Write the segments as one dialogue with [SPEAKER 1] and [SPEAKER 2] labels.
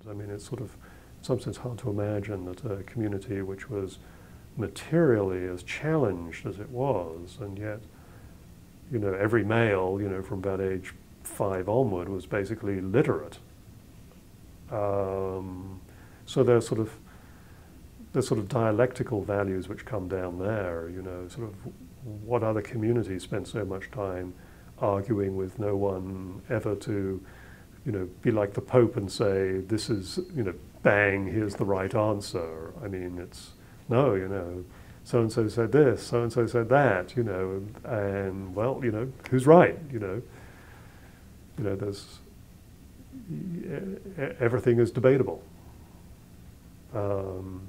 [SPEAKER 1] I mean, it's sort of, in some sense, hard to imagine that a community which was materially as challenged as it was, and yet, every male, from about age 5 onward was basically literate. So there's sort of dialectical values which come down there, sort of what other communities spend so much time arguing with no one ever to, be like the Pope and say, this is, bang, here's the right answer. I mean, it's, no, so-and-so said this, so-and-so said that, and well, who's right, there's, everything is debatable. And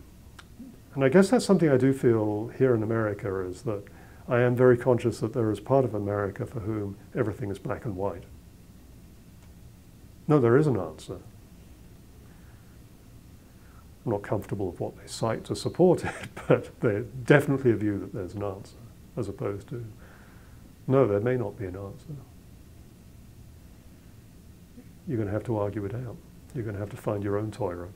[SPEAKER 1] I guess that's something I do feel here in America, is that I am very conscious that there is part of America for whom everything is black and white. No, there is an answer. I'm not comfortable with what they cite to support it, but there's definitely a view that there's an answer, as opposed to, no, there may not be an answer. You're going to have to argue it out. You're going to have to find your own Torah.